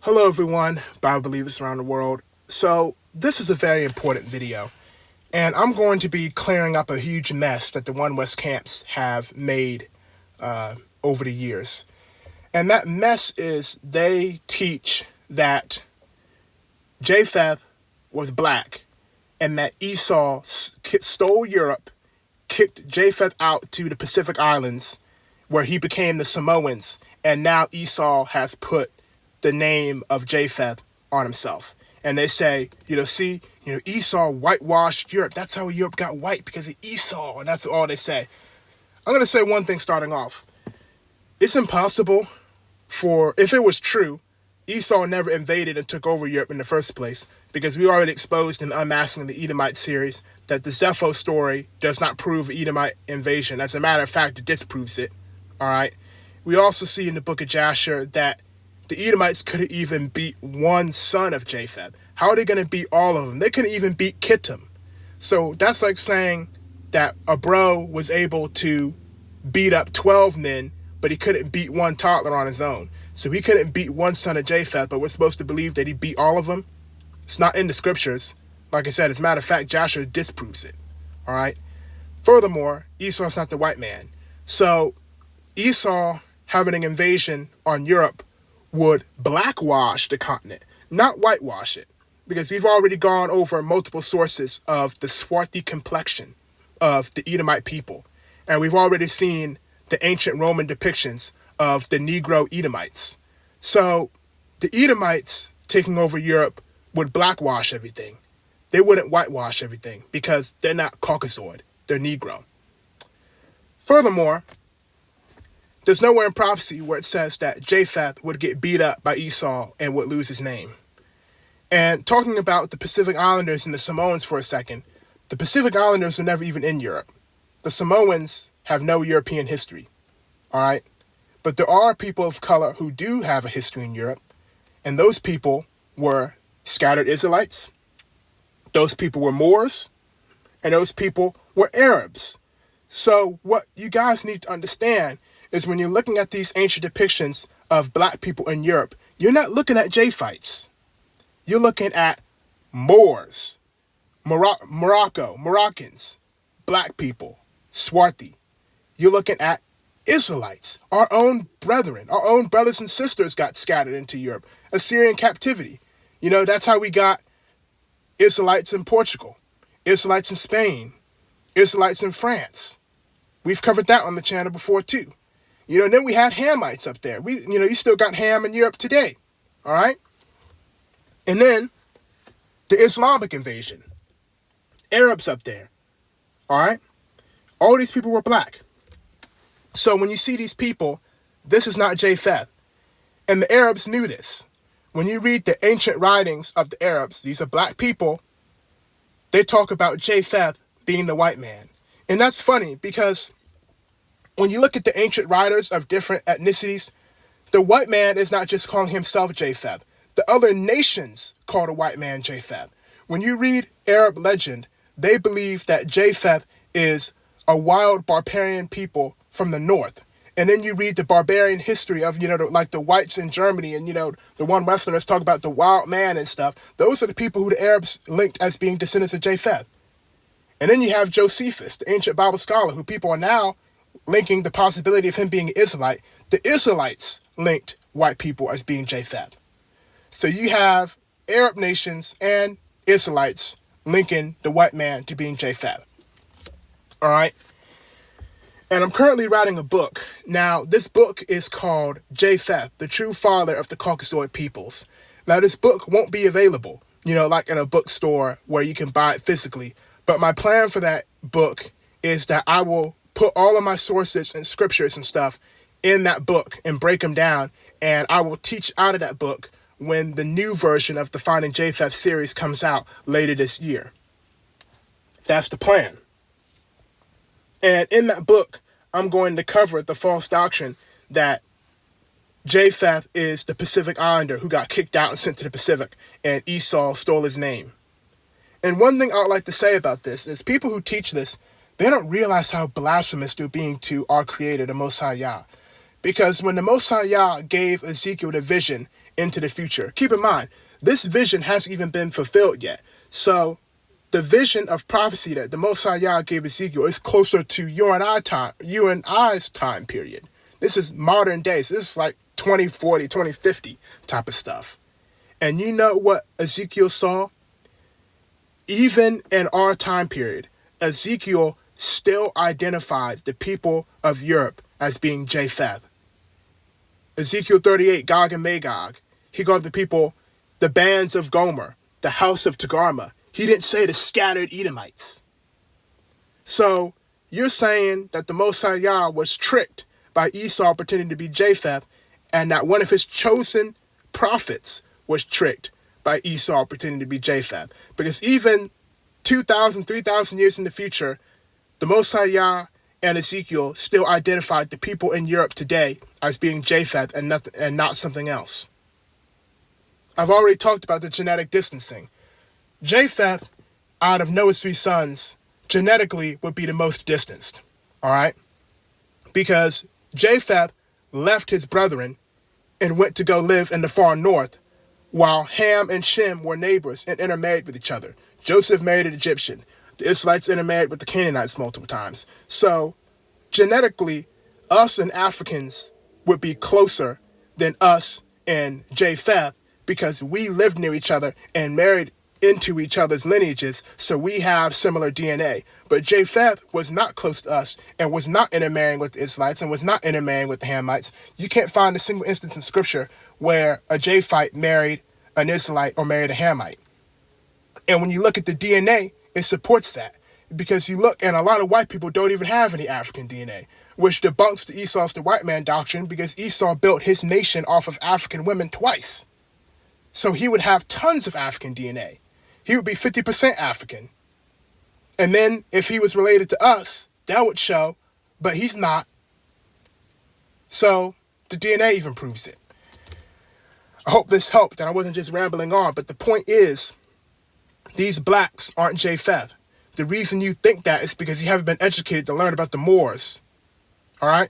Hello everyone, Bible believers around the world. So this is a very important video, and I'm going to be clearing up a huge mess that the One West camps have made over the years. And that mess is they teach that Japheth was black and that Esau stole Europe, kicked Japheth out to the Pacific Islands where he became the Samoans, and now Esau has put the name of Japheth on himself. And they say, Esau whitewashed Europe. That's how Europe got white, because of Esau. And that's all they say. I'm going to say one thing starting off. It's impossible if it was true, Esau never invaded and took over Europe in the first place, because we already exposed in Unmasking the Edomite series that the Zepho story does not prove Edomite invasion. As a matter of fact, it disproves it. All right. We also see in the book of Jasher that the Edomites couldn't even beat one son of Japheth. How are they going to beat all of them? They couldn't even beat Kittim. So that's like saying that a bro was able to beat up 12 men, but he couldn't beat one toddler on his own. So he couldn't beat one son of Japheth, but we're supposed to believe that he beat all of them? It's not in the scriptures. Like I said, as a matter of fact, Joshua disproves it. All right. Furthermore, Esau's not the white man. So Esau having an invasion on Europe would blackwash the continent, not whitewash it, because we've already gone over multiple sources of the swarthy complexion of the Edomite people, and we've already seen the ancient Roman depictions of the Negro Edomites. So the Edomites taking over Europe would blackwash everything. They wouldn't whitewash everything, because they're not Caucasoid, they're Negro. Furthermore, there's nowhere in prophecy where it says that Japheth would get beat up by Esau and would lose his name. And talking about the Pacific Islanders and the Samoans for a second, the Pacific Islanders were never even in Europe. The Samoans have no European history, all right? But there are people of color who do have a history in Europe, and those people were scattered Israelites, those people were Moors, and those people were Arabs. So what you guys need to understand is when you're looking at these ancient depictions of black people in Europe, you're not looking at Japhites. You're looking at Moors, Moroccans, black people, Swarthy. You're looking at Israelites, our own brethren, our own brothers and sisters got scattered into Europe. Assyrian captivity. That's how we got Israelites in Portugal, Israelites in Spain, Israelites in France. We've covered that on the channel before too. Then we had Hamites up there. You still got Ham in Europe today. All right. And then the Islamic invasion. Arabs up there. All right. All these people were black. So when you see these people, this is not Japheth. And the Arabs knew this. When you read the ancient writings of the Arabs, these are black people, they talk about Japheth being the white man. And that's funny because when you look at the ancient writers of different ethnicities, the white man is not just calling himself Japheth. The other nations call the white man Japheth. When you read Arab legend, they believe that Japheth is a wild barbarian people from the north. And then you read the barbarian history of, like the whites in Germany and, the one Westerners talk about the wild man and stuff. Those are the people who the Arabs linked as being descendants of Japheth. And then you have Josephus, the ancient Bible scholar, who people are now linking the possibility of him being an Israelite. The Israelites linked white people as being Japheth. So you have Arab nations and Israelites linking the white man to being Japheth. All right. And I'm currently writing a book. Now, this book is called Japheth, the True Father of the Caucasoid Peoples. Now, this book won't be available, like in a bookstore where you can buy it physically. But my plan for that book is that I will put all of my sources and scriptures and stuff in that book and break them down. And I will teach out of that book when the new version of the Finding Japheth series comes out later this year. That's the plan. And in that book, I'm going to cover the false doctrine that Japheth is the Pacific Islander who got kicked out and sent to the Pacific, and Esau stole his name. And one thing I would like to say about this is people who teach this, they don't realize how blasphemous they're being to our Creator, the Most High Yah. Because when the Most High Yah gave Ezekiel the vision into the future, keep in mind, this vision hasn't even been fulfilled yet. So the vision of prophecy that the Most High Yah gave Ezekiel is closer to you and I's time period. This is modern days. This is like 2040, 2050 type of stuff. And you know what Ezekiel saw? Even in our time period, Ezekiel still identified the people of Europe as being Japheth. Ezekiel 38, Gog and Magog. He called the people the bands of Gomer, the house of Togarmah. He didn't say the scattered Edomites. So you're saying that the Most High Yah was tricked by Esau pretending to be Japheth, and that one of his chosen prophets was tricked by Esau pretending to be Japheth. Because even 2,000, 3,000 years in the future, the Most High Yah and Ezekiel still identified the people in Europe today as being Japheth and not something else. I've already talked about the genetic distancing. Japheth, out of Noah's 3 sons, genetically would be the most distanced, all right? Because Japheth left his brethren and went to go live in the far north, while Ham and Shem were neighbors and intermarried with each other. Joseph married an Egyptian. The Israelites intermarried with the Canaanites multiple times. So, genetically, us and Africans would be closer than us and Japheth because we lived near each other and married into each other's lineages, so we have similar DNA. But Japheth was not close to us and was not intermarrying with the Israelites and was not intermarrying with the Hamites. You can't find a single instance in Scripture where a Japhite married an Israelite or married a Hamite. And when you look at the DNA, it supports that. Because you look, and a lot of white people don't even have any African DNA, which debunks the Esau's the white man doctrine, because Esau built his nation off of African women twice. So he would have tons of African DNA. He would be 50% African. And then if he was related to us, that would show, but he's not. So the DNA even proves it. I hope this helped and I wasn't just rambling on, but the point is, these blacks aren't Japheth. The reason you think that is because you haven't been educated to learn about the Moors. All right?